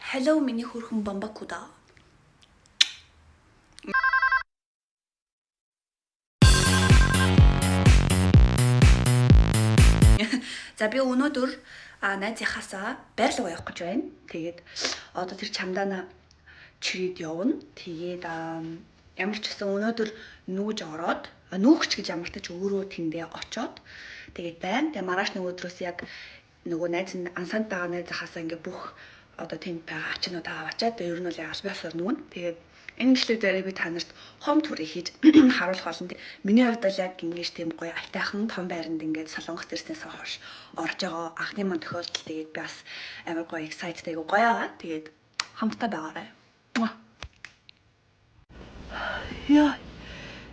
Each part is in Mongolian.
Hello миний хөрхөн бамбакуда. За би өнөөдөр найзынхаасаа байрлал явах гэж байна. Тэгээд одоо тэр чамдаана чирээд явна. Тэгээд ямар ч гэсэн өнөөдөр нүүж ороод нүүгч гэж ямар ч өөрөө тэндээ очоод тэгээд байна. Тэгээд маргааш нэг өдрөөс яг нөгөө найз нь ансанд байгаа найзынхаасаа ингээ бүх одоо тэнд байгаа ачаануудаа аваачаад тэгээд ер нь бол яг босоор нүгэн. Тэгээд энэ гэлээ дээр би та нарт хом төрийг хийж харуулах болно. Миний хувьд бол яг ингэж тийм гоё айтайхан том байранд ингээд солонгос ирснээс хойш орж байгаа анхны мань тохиолдол. Тэгээд би бас амар гоё excited гоё байгаа. Тэгээд хамтдаа байгаарай. Яа.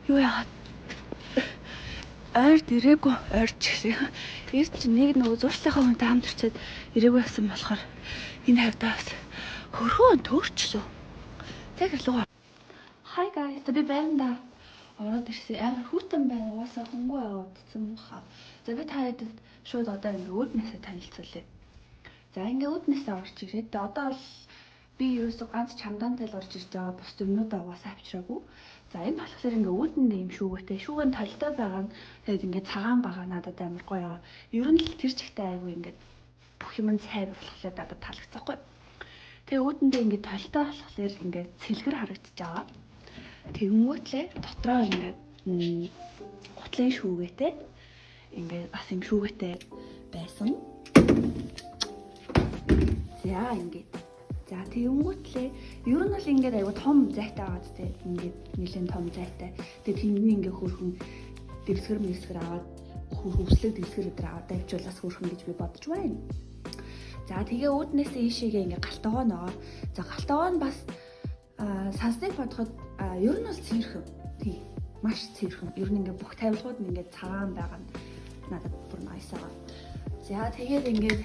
Юу яа. Ойр дэрээгүй ойрч гэсэн. Ის чи нэг нөгөө зуршлахаа хүнтэй хамт ирчээд ирээгүй байсан болохоор энэ хавьдаа бас хөрхөн төрчлөө. Тэг л уу. Hi guys, би байранда ороод ирсэн. Амар хүүтэн байна. Угаасаа хөнгөө явагдсан муха. За би та хэдэд шууд одоо ингээ үүднээсээ танилцуулъя. За ингээ үүднээсээ орж ирээд одоо бол би ерөөсөө ганц чамдаантай л орж ирж байгаа. Бус юмнуудаа угаасаа авчираагүй. За энэ болохоор ингээ үүдэндээ юм шүүгээтэй. Шүүгэн толтой байгаа нь тэгээд ингээ цагаан байгаа надад амар гоё аа. Ер нь л тэр чигтээ айгүй ингээ бүх юм цай болохоор надад таалагдсаахгүй. Тэгээ үүдэндээ ингээ толтой болохоор ингээ цэлгэр харагдаж байгаа. Тэнгүүтлээ дотроо ингээ гутлын шүүгээтэй ингээ бас юм шүүгээтэй байсан. За ингээ. За тэнгүүтлээ ер нь бол ингээ айгу том зайтай байгаа зү ингээ нэлээд том зайтай. Тэгээ тэндний ингээ хөрхөн дэвсгэр аваад хөрслөг дэвсгэр өдр аваад давжуулаас хөрхөн гэж би бодож байна. За тэгээ үүднээсээ ийшээгээ ингээ галтгоо ногоо. За галтгоо нь бас сансныг бодоход ер нь бол цэвэрхэн. Тий. Маш цэвэрхэн. Ер нь ингээ бүх тавилгууд нь ингээ цагаан байгаа нь надад бүр nice аа. За тэгээд ингээ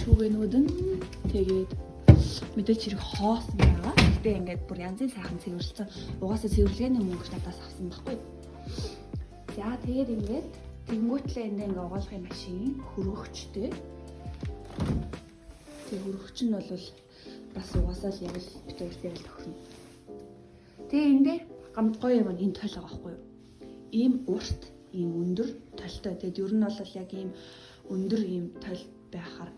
шүүгэнүүд нь тэгээд мэдээч хэрэг хоосон байгаа. Гэтэ ингээд бүр янзын сайхан цэвэрлсэн. Угаасаа цэвэрлэгээний мөнгө надаас авсан байхгүй. За тэгээд ингээд тэнгүүтлээ ингээ угаалгын машин хөргөгчтэй. Тэгээ хөргөгч нь бол бас угаасаа л яг л битүүртэй л өхнө. Тэгээ энэ дээр гамт гоё юм энэ тойл байгаа байхгүй юу? Ийм урт, ийм өндөр толтой. Тэгээд ер нь бол яг ийм өндөр ийм тойл байхаар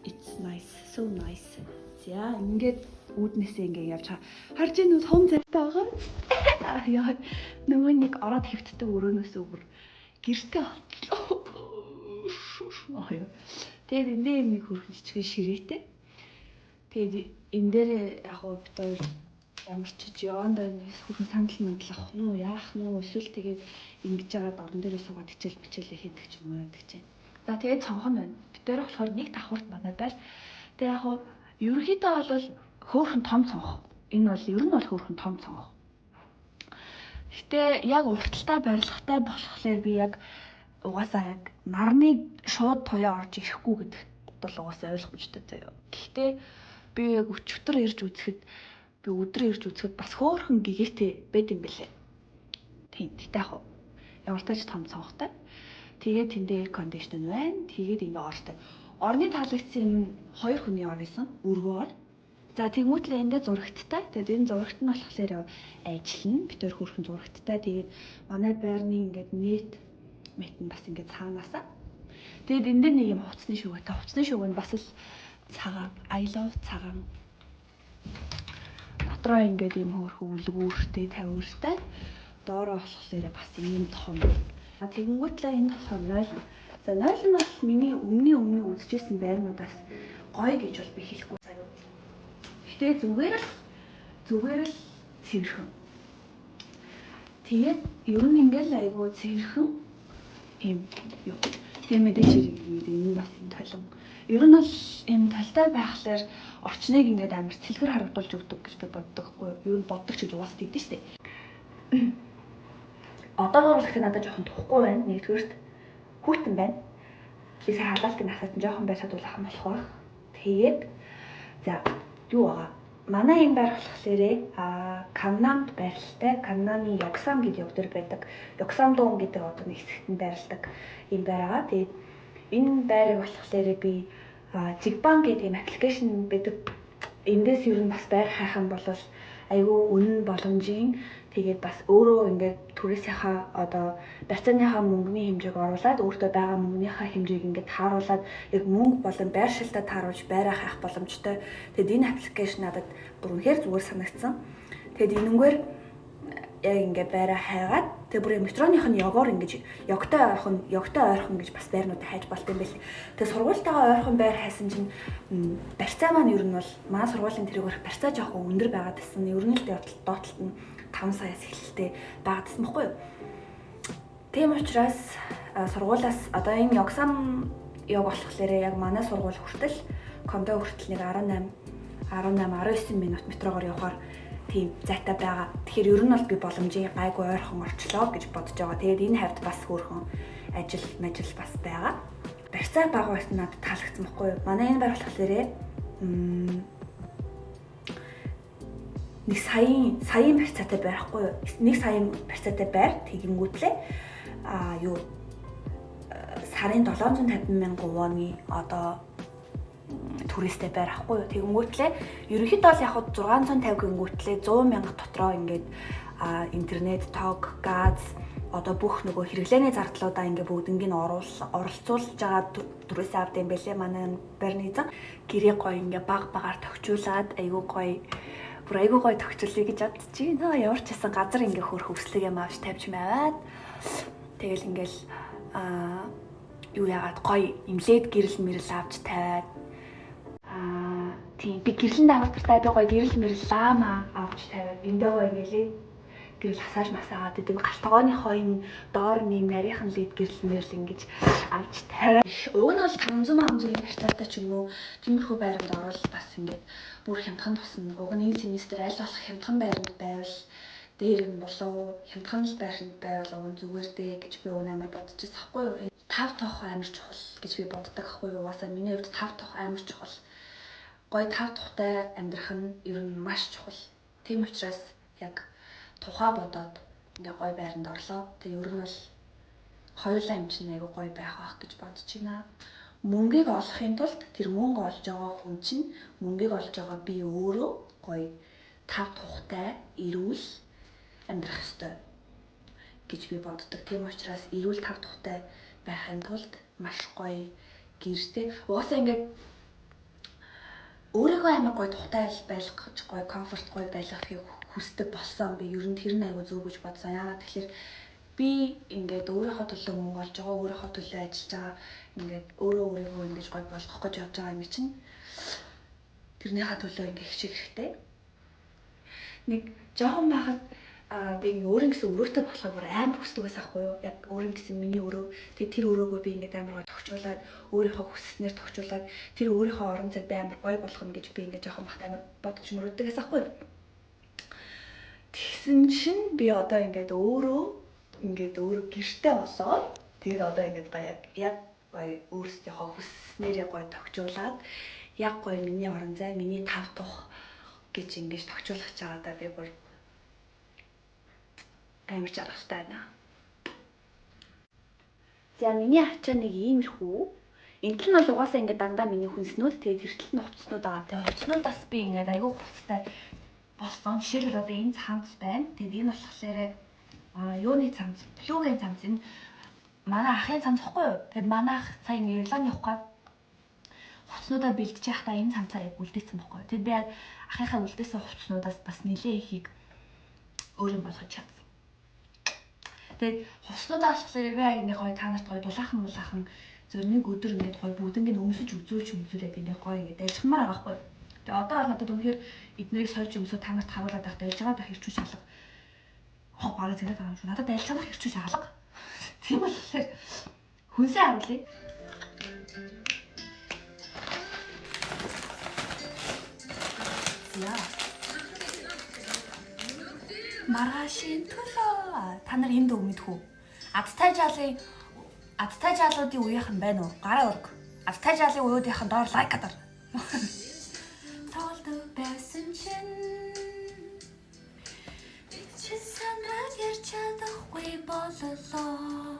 it's nice, so nice. За ингээд үүднээсээ ингээ явж харж энэ том зайтай байгаа. Яа нөгөө нэг ороод хөвтдөг өрөөнөөс өөр гэртээ отлоо. Тэгээд энэ нэг хөрхөн жижиг ширээтэй. Тэгээд энэ дээр яг гоо бит хоёр ямар ч жионд хөрхөн сандал мандал авах нь уу яах нь уу эсвэл тэгээд ингэж жагаад орон дээрээ суугаад хичээлээ хийдэг ч юм уу гэдэг чинь. За тэгээд цонхон байна. Бид дээр болохоор нэг давхурт манай байл. Тэгээд яг гоо ерөнхийдөө бол хөөхөн том цонх. Энэ бол ер нь бол хөөхөн том цонх. Гэтэ яг урталтай барилгатай болохоор би яг угаасаа яг нарны шууд туяа орж ирэхгүй гэдэг бол угаасаа ойлгомжтой заяа. Гэхдээ би яг өчтөр ирж үзэхэд бас хөөхөн гэгээтэй байд юм бэлээ. Тийм. Гэтэ яг ямар ч тач том цонхтой. Тэгээд тэндээ air condition байна. Тэгээд ингээ ортой. Орны таалагдсан юм хоёр хүний орсон. Өргөөр. За тэнгүүтлээ эндээ зурагттай. Тэгээд энэ зурагт нь болохоор ажиллана. Бид төр хөрхөн зурагттай. Тэгээд манай байрны ингээд нэт нь бас ингээд цаанаасаа. Тэгээд энд дээр нэг юм хувцсны шүүгээтэй. Хувцсны шүүг нь бас л цагаан. I love цагаан. Дотроо ингээд юм хөрхөн үлгүүртэй, тавиуртай. Доороо болохоор бас ийм том. Тэгэнгүүтлээ энэ болохоор 0. За 0 нь бол миний өмнө үзчихсэн байрнуудаас гоё гэж бол би хэлэхгүй заяа. Гэтэ зүгээр л цэвэрхэн. Тэгээд ер нь ингээл айгуу цэвэрхэн юм юу. Тэгээд мэдээч энэ бас энэ толон. Ер нь бол энэ талтай байхлаар орчныг ингээд амар цэлгэр харагдуулж өгдөг гэж би боддог хгүй юу. Юу боддог ч гэж угаасаа тэгдэж штэ. Одоогоор л их надад жоохон тухгүй байна. Нэгдүгээрт хүүтэн байна. Би сая халаалтын насаад жоохон байсаад болох юм болохоор. Тэгээд за юу байгаа? Манай энэ байр болохоор Каннамд байралтай. Каннамын Ёксам гэдэг яг дээр байдаг. Ёксам дуун гэдэг одоо нэг хэсэгт байрладаг юм байр байгаа. Тэгээд энэ байрыг болохоор би Jigban гэдэг юм аппликейшн байдаг. Эндээс ер нь бас байр хайхан бол айгүй үнэн боломжийн тэгээд бас өөрөө ингээд түрээсийнхаа одоо барьцааныхаа мөнгөний хэмжээг оруулаад өөртөө байгаа мөнгөнийхаа хэмжээг ингээд тааруулаад яг мөнгө болон байр шилтэ тааруулж байраа хайх боломжтой. Тэгээд энэ аппликейшн надад үнэхээр зүгээр санагдсан. Тэгээд энэнгээр яг ингээд байраа хайгаад тэгээд бүр метроных нь ёгоор ингэж ёгтой ойрхон гэж бас байрнуудаа хайж болт юм байл. Тэгээд сургуультайгаа ойрхон байр хайсан чинь барьцаа маань ер нь бол манай сургуулийн тэрээр барьцаа жоохон өндөр байгаад байсан. Ер нь л доотлолт нь 5 саяас эхэлтэй байгаад байсан байхгүй юу? Тийм учраас сургуулаас одоо энэ ёгсан болохоор яг манай сургууль хүртэл кондо хүртэл нэг 19 минут метрогоор явахаар тийм зайтай байгаа. Тэгэхээр ер нь бол би боломжийн гайгүй ойрхон орчлоо гэж бодож байгаа. Тэгээд энэ хавьд бас хөөрхөн ажил бас байгаа. Барьцаа бага байсан надад таалагдсан байхгүй юу? Манай энэ байр болохоор нэг саяын барьцаатай байхгүй юу? Нэг саяын барьцаатай байр тэгэнгүүтлээ сарын 750 мянган воны одоо туристтэй байр ахгүй юу. Тэгэнгүүтлээ ерөнхийдөө бол яг 650 гингүүтлээ 100 мянга дотроо ингээд интернет, тог, газ одоо бүх нөгөө хэрэглээний зардлуудаа ингээд бүгднийг оролцуулж байгаа түрээсээ авд юм байлээ манай байрны эзэн. Гэрээ гоё ингээд багаар тохижуулаад айгүй гоё тохижуулъя гэж бодчих. Ямар ч гэсэн газар ингээд хөөх өслөг юм авч тавьж маваад тэгэл ингээл юу яагаад гоё имлээд гэрэл мэрэл авч тавиад тийм би гэрлэн давтартай би гоё гэрэл мэрэл лама авч тавиад эндээ гоё ингээл гэрэл хасааж масаагаад идэг галтгооныхоо энэ доор нэм нарийнхан лид гэрэл мэрэл ингэж авч тавиад уг нь бол 500 мянган барьцаатай ч юм уу тиймэрхүү байранд орвол бас ингээд бүр хямдхан тусна. Уг нь энэ семестр аль болох хямдхан байранд байвал дээр нь болов хямдхан байранд байвал уг зүгээр дээ гэж би өөр амар бодож байсан хгүй юу. 5 тоох амар чухал гэж би боддог хгүй юу. Угаасаа миний хувьд 5 тоох амар чухал. Гоё 5 тухтай амьдрах нь ер нь маш чухал. Тийм учраас яг тухай бодоод ингээ гоё байранд орлоо. Тэгээ ер нь бол хоёулаа юм чинь айгу гоё байх гэж бодож байна. Мөнгийг олохын тулд тэр мөнгө олж байгаа хүн чинь мөнгийг олж байгаа би өөрөө гоё 5 тухтай эрүүл амьдрах ёстой гэж би боддог. Тийм учраас эрүүл 5 тухтай байхын тулд маш гоё гэртэй. Угаасаа ингээд өөрийгөө амар гоё тухтай байх гэж гоё комфорт гоё байлгахыг хүсдэг болсон. Би ер нь тэр нь айгу зөв гэж бодсон. Яагаад тэгэхээр би ингээд өөрийнхөө төлөө мөнгө олж байгаа, өөрийнхөө төлөө ажиллаж байгаа, ингээд өөрийгөө ингэж гоё болгох гэж явж байгаа юм чинь тэрнийхээ төлөө ингээд хичээх хэрэгтэй. Нэг жоохон байхад би өөрийн гэсэн өрөөтэй болохыг бүр амар хүсдэг байсан хгүй юу? Яг өөрийн гэсэн миний өрөө. Тэгээ тэр өрөөгөө би ингээд амар гоё тохижуулаад өөрийнхөө хүснээр тохижуулаад тэр өөрийнхөө орон зайд би амар гоё болгоно гэж би ингээд жоохон бахт амар бодож мөрөддөг байсан хгүй юу? Тэгсэн чинь би одоо ингээд өөрөө гэртэй болоод тэгээд одоо ингээд яг гоё өөрсдийнхөө хүснээрээ гоё тохижуулаад яг гоё миний орон зай, миний 5 тух гэж ингэж тохижуулах чагаадаа би бүр амар жаргалтай байна. За миний ачаа нэг иймэрхүү. Энд нь бол угаасаа ингээд дандаа миний хүнснүүд тэгээд эртэл нь хувцснууд байгаа. Тэгээд хувцснуудаас би ингээд айгүй хувцтай болсон. Жишээлбэл одоо энэ цамц байна. Тэгээд энэ болохоор юуны цамц, плюгийн цамц. Энэ манай ахын цамц ихгүй юу? Тэгээд манай ах сая Ирланд явах гээд хувцснуудаа бэлдэж байхдаа энэ цамцаа яг үлдээсэн байхгүй юу? Тэгээд би ахынхаа үлдээсэн хувцснуудаас бас нэлээ ихийг өөр юм болгож чадсан. Тэгээд хувцснуудаа болохоор би яг гоё та нарт гоё дулаахан зөв өдөр ингээд гоё бүгднийг өмсөж үзүүлээд ингээд гоё ингээд ажиллахмаар байгаа байхгүй юу? Тэгээ одоо бол надад үнэхээр эднэрийг сольж өмсөө та нарт харуулад байх дайлж байгаа байх ирчүү шалга. Бараа зэрэг байгаа юм шиг. Надад дайлж байгаа ирчүү шалга. Тийм болохоор хүнсээ харуулъя. Яа. Маргаашийн төлөө. Та нар энэ дуу мэдэх үү? Адтай жалуудын үеийнхэн байна уу? Гараа өрг. Адтай жалын үеийнхэн доор лайк гадар. Толдог байсан чинь чи санаад ярьж чадахгүй боллоо.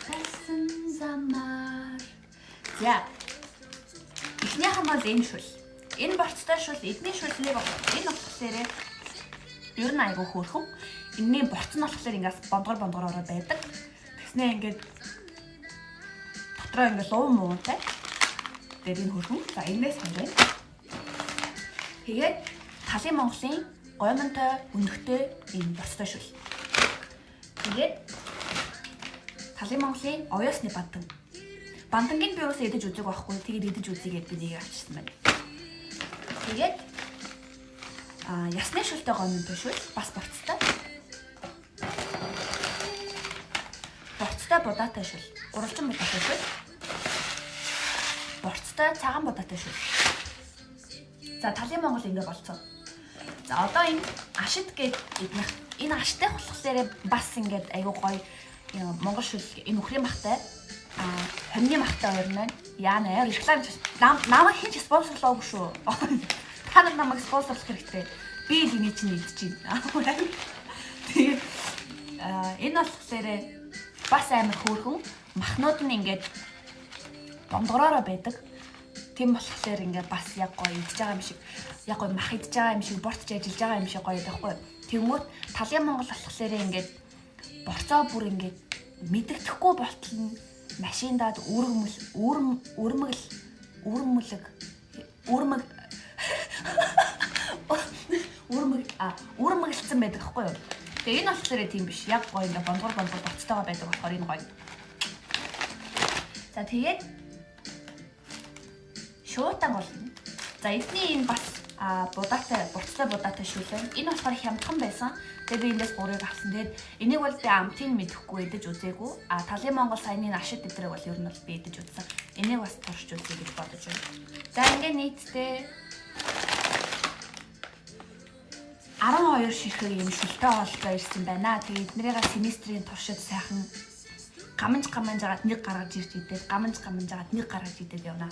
Тасан замаар. За. Эхнийх нь бол энэ шүл. Энэ борцтой шүл эдний шүлнийг энэ болохоор ер нь айгүй хөөрхөн. Энэний борц нь болохоор ингээс бондгор ороод байдаг. Тэгснээ ингээд дотроо ингээд луу муунтай. Тэгээд энэ хөрхөн. За энэс хандаа. Тэгээд Талын Монголын гомонтой өндөгтэй энэ борцтой шүл. Тэгээд Талын Монголын оюусны бандан. Бандангийн би юусаа идэж үзег байхгүй. Тэгээд идэж үзьгээд би нэг авчихсан байна. Тэгээд ясны шүлтэй гомонтой шүл бас борцтой. Борцтой будаатай шүл. Уралжин будаатай шүл. Борцтой цагаан будаатай шүл. За Талын Монгол ингэ болцоо. За одоо энэ ашид гээд идэх. Энэ аштай болохоор бас ингээд айгуу гоё Монгол шүл энэ үхрийн бахтай хомны махтай орно. Яана реклам намайг хинч спонсорлоогүй шүү. Та нар намайг спонсорлох хэрэгтэй. Би л энийг чинь идэж байна. Тэгээд энэ болохоор бас амар хөөрхөн махнууд нь ингээд бондгороороо байдаг. Тийм болохоор ингээд бас яг гоё идэж байгаа юм шиг, яг гоё мах идэж байгаа юм шиг, борцж ажиллаж байгаа юм шиг гоё байхгүй. Тэгмүүд Талын Монгол болохоор ингээд борцоо бүр ингээд мэддэхгүй болтол нь машиндаад үрмэглсэн байдаг байхгүй юу. Тэгээ энэ болохоор тийм биш. Яг гоё ингээд бондгор борцтойгоо байдаг болохоор энэ гоё. За тэгээд шуутан болно. За эдний энэ бас борцтой будаатай шүлэн. Энэ болохоор хямдхан байсан. Тэгээ би эндээс бурыг авсан. Тэгээд энийг бол би амтыг мэдэхгүй идэж үзээгүй. Талын Монгол саяны ашид эдрэг бол ер нь бол би идэж үзсэн. Энийг бас туршиж үзье гэж бодож байна. За ингээд нийтдээ 12 ширхэг юм шүлтэй хоолтой ирсэн байна. Тэгээд эднэрийгээ семестрийн туршид сайхан гамж жагаад нэг гаргаж ирж идээд гамж жагаад нэг гаргаж идээд явна.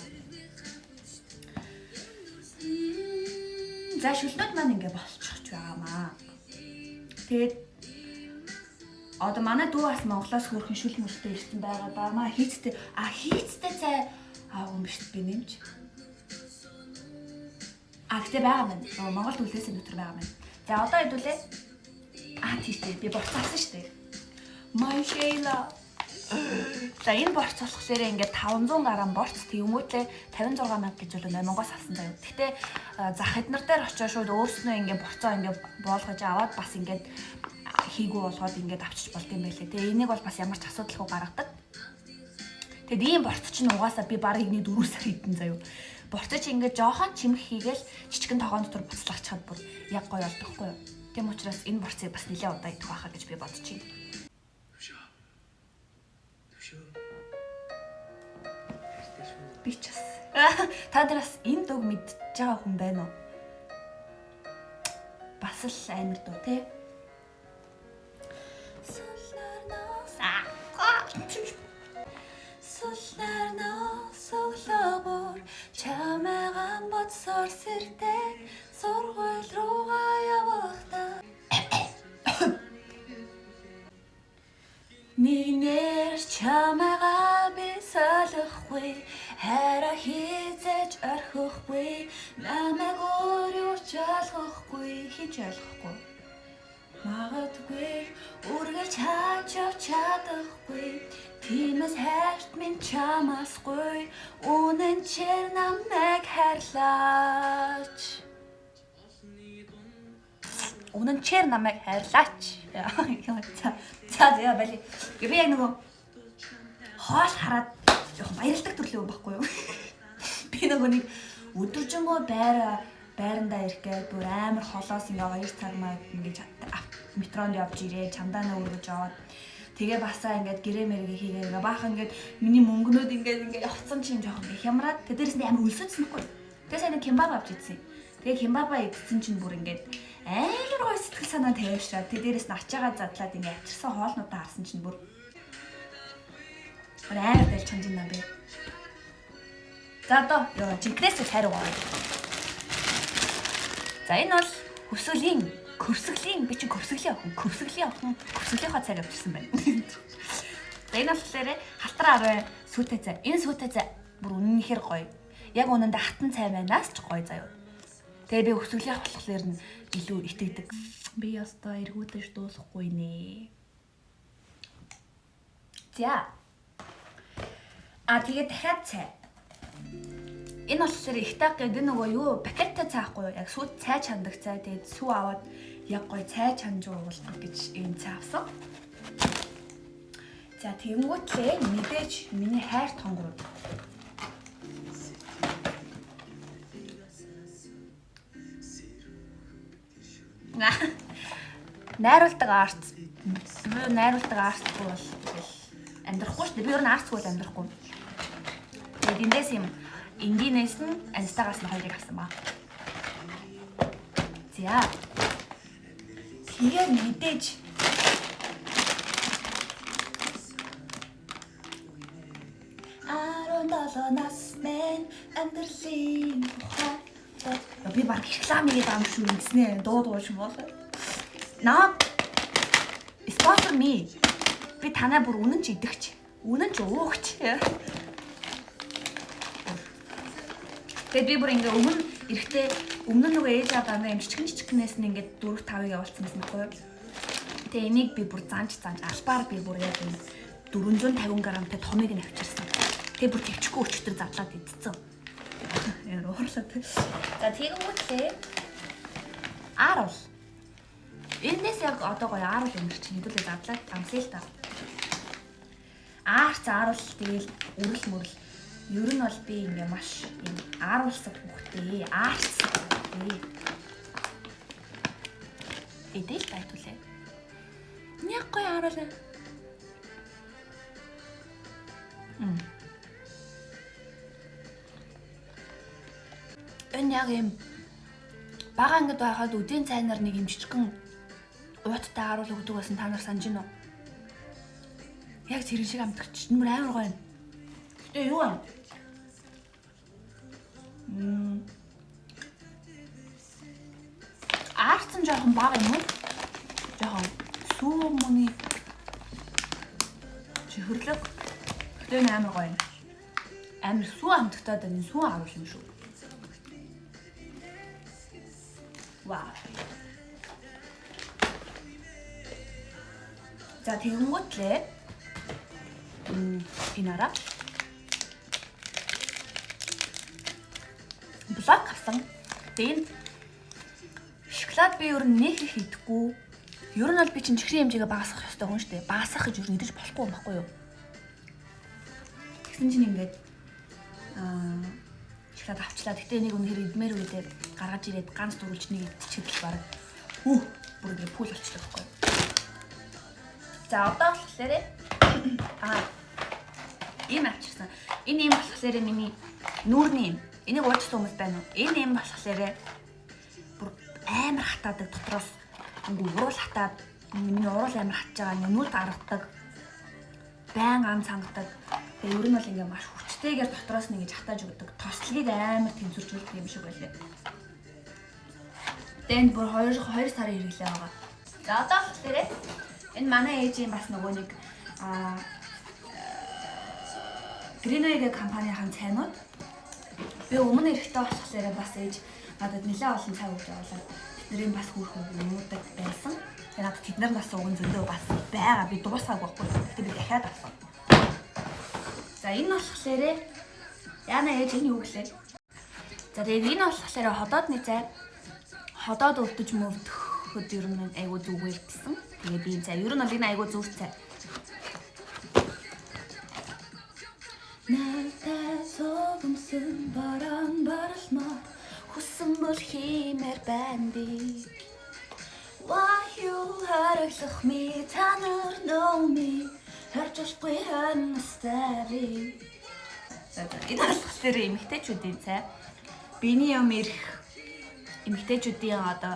За шүлтүүд маань ингээ болчихж байгаамаа. Тэгээд одоо манай дүү бас Монголоос хөрхэн шүл мөлтэй ирсэн байгаа баамаа. Хийцтэй цай аагүй юм биш би нэмж. Гэхдээ байгаа маань. Монгол төлөөс өнөтөр байгаа маань. За одоо хэдүүлээ. Тийштэй би борцсон шүү дээ. Майшейла. За энэ борц болохоор ингээд 500 грамм борц тэгмүүтлээ 56,000 гэж бол Монгоос авсан заяа. Гэхдээ зах эднэр дээр очиж шууд өөрснөө ингээд борцоо ингээд боолгож аваад бас ингээд хийгүү болгоод ингээд авчиж болд юм байлээ. Тэгээ энийг бол бас ямар ч асуудалгүй гаргадаг. Тэгэд ийм борц чинь угаасаа би барыг нэг 4 сар хийдэн заяа. Борц чинь ингээд жоохон чимэх хийгээл жижигэн тогоон дотор буцлагчаад бүр яг гоё болдохгүй юу. Тийм учраас энэ борцыг бас нэлээд удаа идэх байхаа гэж би бодож байна. Бичас. Та нараас энэ дуу мэдж байгаа хүн байна уу? Бас л амар дуу те. Сулнарно соглоогоор чамайгаан бодсоор сэрдэг сургууль руугаа явахдаа Нэгнэр чамайгаа би солихгүй хараа хийзэж орхихгүй намайг өөрөө ч ойлгохгүй хийж ойлгохгүй магадгүй үргэлж хааж чадахгүй тиймээс хайрт минь чамаасгүй үнэн чир намайг хайрлаач Үнэн чир намайг хайрлаач За бали. Би яг нөгөө хоол хараад жоохон баярлдаг төрлийн юм байхгүй юу? Би нөгөө нэг өдөржингөө байрандаа ирэхэд бүр амар холоос ингээ 2 цаг маа ингээ метронд явж ирээ, чамдаанаа өргөж аваад тэгээ басаа ингээд гэрээ мэргээ хийгээ ингээ баахан ингээд миний мөнгнүүд ингээ явцсан чинь жоохон ингээ хямраад тэ дээрээс нь амар өлсөцсөн байхгүй. Тэгээ сайн кимбаб авч идсэн. Тэгээ кимбаба идсэн чинь бүр ингээд амар гоё сэтгэл санаа тавьшраад тэ дээрээс нь ачаагаа задлаад ингээ ачирсан хоолнуудаа харсан чинь бүр амар дэлж чанж юм бэ. За одоо жинкнээс хайр уу. За энэ бол көвсгөлийн би чи көвсгөлийн охин көвсгөлийнхоо цаг авчихсан байна. За энэ болохоор халтар 10 сүйтэй цай. Энэ сүйтэй цай бүр үнэнхээр гоё. Яг үнэндээ хатан цай байнаас ч гоё заяа. Тэгээ би өсвөлийнх болохоор нь илүү итгэдэг. Би ястаа эргүүдэж дуусахгүй нэ. За. Тэгээ дахиад цай. Энэ болохоор ихтаг гэдэг нөгөө юу пакеттай цай ахгүй юу? Яг сүйт цай чандаг цай. Тэгээд сүү аваад яг гоё цай чанж уулгах гэж энэ цай авсан. За тэгэнгүүтлээ мэдээж миний хайр тонгорууд. Найруулдаг арт. Би найруулдаг артгүй бол тэгэл амьдрахгүй шүү дээ. Би ер нь артгүй бол амьдрахгүй. Тэгээд эндээс юм энгийнээс нь анстагаас нь хоёрыг авсан ба. За. Тэгээд мэдээж 17 нас мен амьдралын тухай. Би баг реклам хийгээд байгаа юм шүү ингэснэ. Дуудууш юм болоо. Наа спонсор ми. Би танаа бүр үнэн ч идэгч. Үнэн ч уугч. Тэгээд би бүр ингээ өмнө нөгөө ээж аваа юм жижигнээс нь ингээ 4 5-ыг явуулсан байсан байхгүй юу? Тэгээ энийг би бүр занж албаар би бүр яг 450 грамтай томыг нь авчирсан. Тэгээ бүр төвчгүй өчтөр задлаад идсэн. Яа уурлаад. За тэгэнгүүтлээ ааруул. Энэс яг одоо гоё ааруул юм чинь хэдүүлээ задлаад амсъя л та. Ааруул тэгэл үрэл мөрөл. Ер нь бол би ингээ маш юм ааруулсан хүүхдээ. Аарцсан хүүхдээ. Эдэл байтулээ. Яг гоё ааруулаа. Энэ яг юм бага ангид байхад үдийн цайнаар нэг юм жижигхэн ууттай ааруул өгдөг байсан та нар санаж байна уу? Яг зэрэг шиг амтгч нэмэр амар гоё юм. Тэгээ юу вэ? Аарцсан жоохон бага юм уу? Жоохон сүү мөний чихэрлэг. Тэгээ амар гоё юм. Амар сүү амтгтаад энэ сүү ааруул юм шүү. Вау. За тэгэнгүүтлээ инара блок авсан. Тэгээд шоколад би ер нь нэг их идэхгүй. Ер нь бол би чинь чихрийн хэмжээгээ багасгах ёстой хүн шүү дээ. Багасгах гэж ер нь идэж болохгүй юм баггүй юу? Тэгсэн чинь ингээд шоколад авчлаа. Гэтэ энийг үнэхээр идмээр үедээ гаргаж ирээд ганц дөрвөлж нэг идчихэл баг. Бүр ингэ пул болчихлоо байхгүй юу? За одоо болохоор ийм авчихсан. Энэ ийм болохоор миний нүүрний юм. Энийг уучсан хүмүүс байна уу? Энэ ийм болохоор бүр амар хатаадаг дотроос ингээ уруул хатаад миний уруул амар хатж байгаа ингээ нүд гаргадаг. Байн ам цангадаг. Тэгээ ер нь бол ингээ маш хүчтэйгээр дотроос нь ингэж хатааж өгдөг. Тослыг амар тэнцвэрч өгдөг юм шиг байлаа. Тэнд бүр 2 сарын хэрэглээ байгаа. За одоо болохоор энэ манай ээжийн бас нөгөө нэг Greenway компанийн цайнууд би өмнө эрэхтэй болохоор бас ээж надад нэлээд олон цай өгч явуулаад тэдний бас хүүхэн нуудаг байсан. Тэгээд надад тэднэр бас уган зөндөө бас байгаа. Би дуусаагүй байхгүй. Тэгтээ би дахиад авсан. За энэ болохоор яна ээж энэ юу гэлээ. За тэгээд энэ болохоор ходоодны цай. Ходоод өвдөж мөвдөхөд ер нь айгуу зүгээр гэсэн. Тэгээд би цай ер нь бол энэ айгуу зүв цай. Нэлтэй согомсон баран баралмаар хүссэн бол хиймээр байна би. Why you хараглах ми та нар know me харжуулахгүй ханастай би. Энэ болохоор эмэгтэйчүүдийн цай. Биний юм ирэх эмэгтэйчүүдийн одоо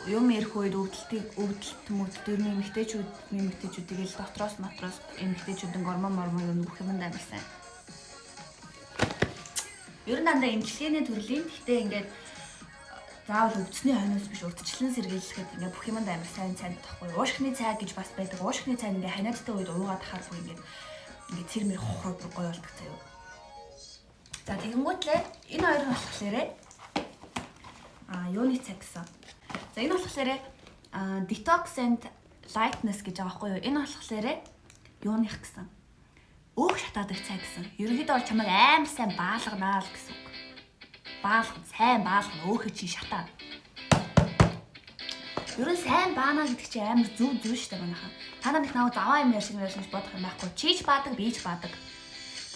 юм ирэх үед өвдөлт мөдөлтөрний эмэгтэйчүүдийг л дотроос эмэгтэйчүүдийн гормон юм бүх юмд амьсан. Ер нь дандаа эмчилгээний төрлийн гэхдээ ингээд заавал өвдсөний хойноос биш урдчлан сэргийлэхэд ингээ бүх юмд амар сайн тахгүй. Уушхны цай гэж бас байдаг. Уушхны цай ингээ ханиадтай үед уугаад хахаар бүр ингээ цэр мэр хохроо бүр гоё болдог заяа. За тэгэнгүүтлээ энэ хоёр нь болохоор юуны цай гэсэн. За энэ болохоор detox and lightness гэж байгаа байхгүй юу? Энэ болохоор юуных гэсэн. Өөх шатаадаг цай гэсэн. Ерөнхийдөө бол чамайг амар сайн баалганаа л гэсэн үг. Сайн баалгана өөхөө чи шатаа. Ерөн сайн баана гэдэг чинь амар зүв шүү дээ манайхаа. Та нар их наваа заваа юм яшиг гэж бодох юм байхгүй. Чиж баадаг, бийж баадаг.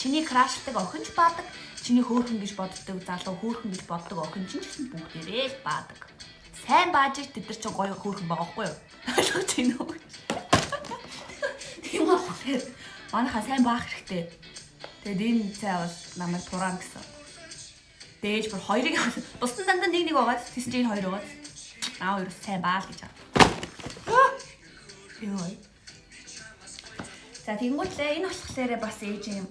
Чиний крашлдаг охинч баадаг, чиний хөөхөн гэж боддог залуу хөөхөн гэж боддог охин чинь ч гэсэн бүгдээрээ л баадаг. Сайн бааж ич тэд нар ч гоё хөөхөн байгаа байхгүй юу? Ойлгож байна уу? Тийм болохоор манайхаа сайн баах хэрэгтэй. Тэгэд энэ цай бол намайг тураан гэсэн. Дээж бүр хоёрыг бусдын дандаа нэг байгаа. Тэс чинь хоёр байгаа. Юу сайн баал гэж байгаа. Йоо. За тэгэнгүүтлээ энэ болохоор бас эйжийн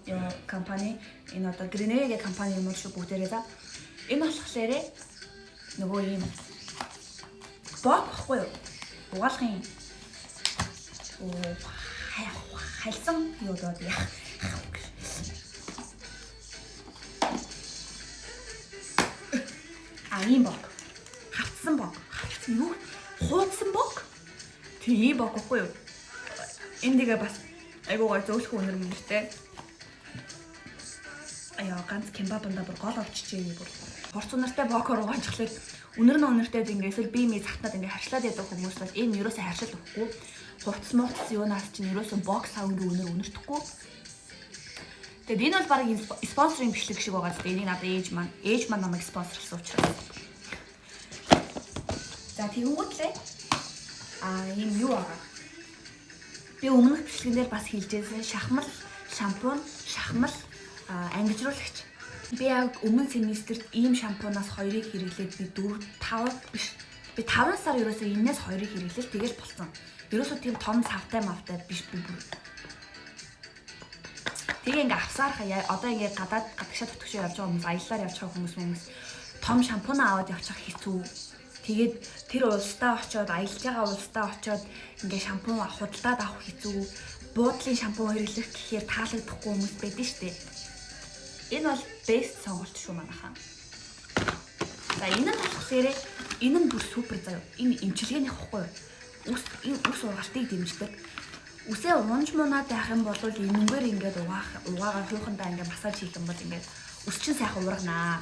компани энэ одоо Greenway компани юм шүү бүгдээрээ за. Энэ болохоор нөгөө юм бок байхгүй юу? Угаалгын хайлсан юу доо яах. Ийм бок. Хавцсан бок. Хавцсан юу? Хуудсан бок. Тийм бок гэхгүй юу? Эндигээ бас айгуугаар зөөлхөн өнөр мөртэй. Ганц кембабанда бүр гол олччихээ бүр. Хорц унартай бокоор угаажхлаар өнөр нь өнөртэй ингээ эсвэл бие мэй захтаад ингээ харшлаад байдаг хүмүүс бол энэ юусаа харшил өгөхгүй. Хурц мууц юунаас чинь юусаа бокс хавнгийн өнөртөхгүй. Тэгэд энэ бол баг спонсорын бичлэг шиг байгаа зү. Энийг надад ээж маань намайг спонсорлсон учраас. За тэгэнгүүтлээ ийм юу байгаа. Би өмнөх бичлэгэн дээр бас хэлжсэн шахмал, шампунь, шахмал ангижруулагч. Би яг өмнө семестрт ийм шампунаас 2-ыг хэрэглээд би 4-5 биш. Би 5 сар ерөөсөө энэс 2-ыг хэрэглээл тэгэл болсон. Ерөөсөө тийм том цавтай мавтай биш би бүр. Тэгээ ингээ авсаархаа одоо ингээ гадагшаа тутгшаа явж байгаа хүмүүс аяллаар явж байгаа хүмүүс том шампунь аваад явчих хэцүү. Тэгээд тэр улстай очиод аялж байгаа улстай очиод ингээ шампунь худалдаад авах хэцүү. Буудлын шампунь хэрэглэх гэхээр таалагдахгүй хүмүүс байдаг шүү дээ. Энэ бол best сонголт шүү манайхаа. За энэ нь болохоор энэ нь бүр супер заяа. Энэ эмчилгээний хахгүй юу? Ус ургалтыг дэмждэг. Үсээ унж мунаад байх юм бол энэнгээр ингээд угаагаар хуухандаа ингээд массаж хийх юм бол ингээд ус чинь сайхан ургана.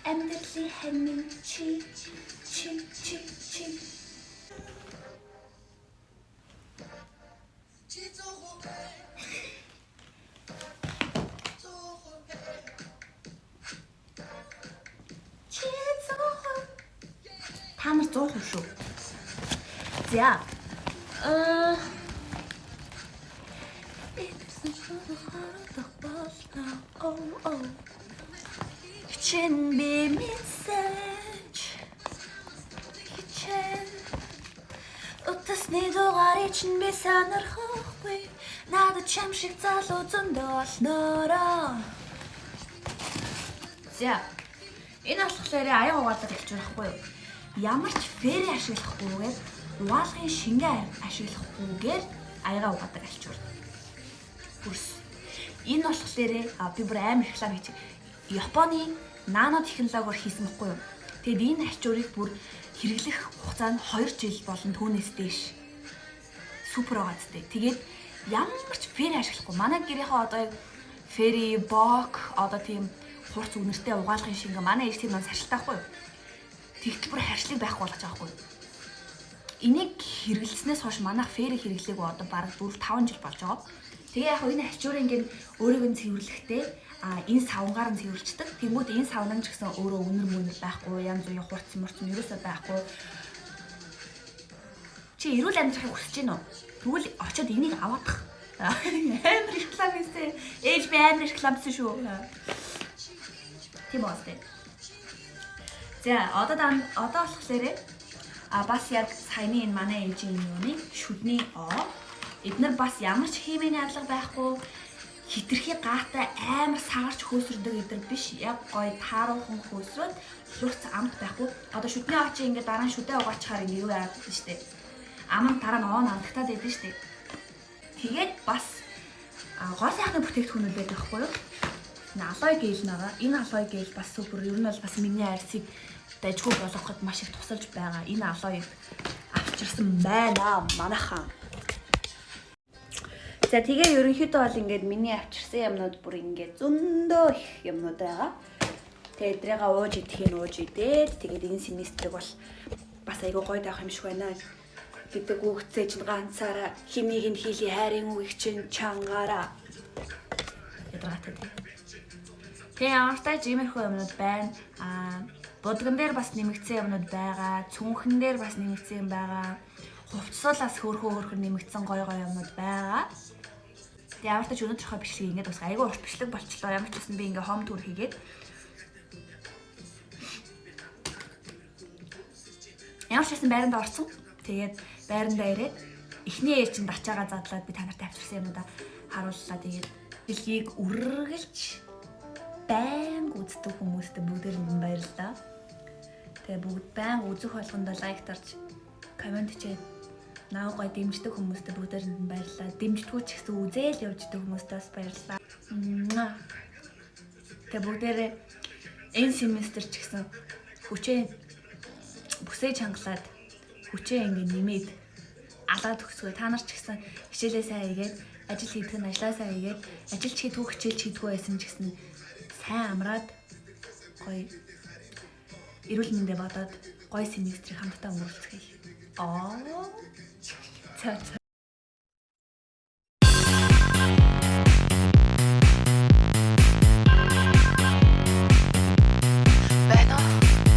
Амьдралын хэмнэн чи та нар 100% шүү. За. Чин би мессеж. Утасны дугаарыг чинь би сонирхохгүй. Надад чам шиг залуу зөндөө олноороо. За. Энэ болохоор аян угаадаг хэлж байхгүй юу? Ямар ч фэри ашиглахгүйгээр угаалгын шингээ ашиглахгүйгээр аяга угаадаг альчуур. Бүрс. Энэ болохоор би бүр амар реклам хийж Японы нано технологиор хийсэн байхгүй юу? Тэгэд энэ альчуурыг бүр хэрэглэх хугацаа нь 2 жил болон түүнээс дээш. Супер байгаа зү. Тэгээд ямар ч фэри ашиглахгүй. Манай гэрийнхээ одоо фэри, бок, одоо тийм хурц үнэртэй угаалгын шингээ манай ээж тийм нас ашигладаг байхгүй юу? Тэгтэл бүр харшлыг байхгүй болгож байгаа байхгүй. Энийг хэрэглэснээс хойш манайх фэри хэрэглээг одоо бараг 4-5 жил болж байгаа. Тэгээ яг энэ альчуурын ингээд өөрийгөө цэвэрлэхдээ энэ савнгаар нь цэвэрлждэг. Тэнгүүд энэ савнан ч гэсэн өөрөө үнэр байхгүй, янз бүрийн хурц мөрцөн ерөөсөө байхгүй. Чи эрүүл амьдрахыг хүсэж байна уу? Тэгвэл очиод энийг аваадах. Амар реклам хийсэн. Ээж би амар рекламсан шүү. Тийм байна. За одоо болохоор бас яг саяны энэ манай ээжийн юуны шүдний эднэр бас ямар ч химийн арилга байхгүй, хитрхи гаатай амар саарч хөөсрөдөг өдөр биш. Яг гоё тааруухан хөөсрөөд лурц амт байхгүй. Одоо шүдний очи ингээд дараа нь шүдээ угаачаар ингээд юу яагаад гэдэг штэ. Ам нь дараа нь оон амтагтаад байдаг штэ. Тэгээд бас гол сайхны бүтээгдэхүүнүүд байдаг байхгүй юу? Алой гэл нэгаа. Энэ алой гэл бас супер. Ер нь бол бас миний арьсыг дайггүй болгоход маш их тусалж байгаа. Энэ алоёг авчирсан байна манайхан. За тэгээ ерөнхийдөө бол ингээд миний авчирсан юмнууд бүр ингээд зөндөө их юмнууд байгаа. Тэгээд эдрээгээ ууж идээд тэгээд энэ семестрийг бол бас айгүй гоё таах юм шиг байна гэдэг үгцээ чинь ганцаараа хинийг нь хийли хайрын үгийг чинь чангаараа ядраатай. Тэгээ ямартай жимэрхүү юмнууд байна. Будган дээр бас нэмэгдсэн юмнууд байгаа. Цүнхэн дээр бас нэмэгдсэн юм байгаа. Хувцсуулаас хөөрхөн нэмэгдсэн гоё юмнууд байгаа. Тэгээ ямар ч ч өнөөдөр хоо бичлэг ингээд бас айгүй урт бичлэг болчлоо. Ямар ч гэсэн би ингээ хом тур хийгээд. Ямар ч гэсэн байранд орсон. Тэгээд байрандаа ирээд эхний ээж чинь дачаага задлаад би танарт авчирсан юмудаа харууллаа. Тэгээд дэлхийг үргэлж байнга үздэг хүмүүстээ бүгдээрэнд баярлалаа. Тэгээ бүгд байнга үзэх болгондоо лайк дарж, комент хийгээд наа гоё дэмждэг хүмүүстээ бүгдээрэнд баярлалаа. Дэмждэггүй ч гэсэн үзээл явж идэг хүмүүстээс баярлалаа. Тэгээ бүгдээрээ энэ семестр ч гэсэн хүчээ бүсээ чангалаад хүчээ ингээ нэмээд алаад өгсгөө. Та нар ч гэсэн хичээлээ сайн хийгээд, ажил хийдэг нь ажлаа сайн хийгээд, ажил ч хийдгүү хичээл хийдгүү байсан ч гэсэн сайн амраад гоё эрүүл мэндэ бодоод гоё семестрийг хамтдаа өнгөрүүлцгээе. За.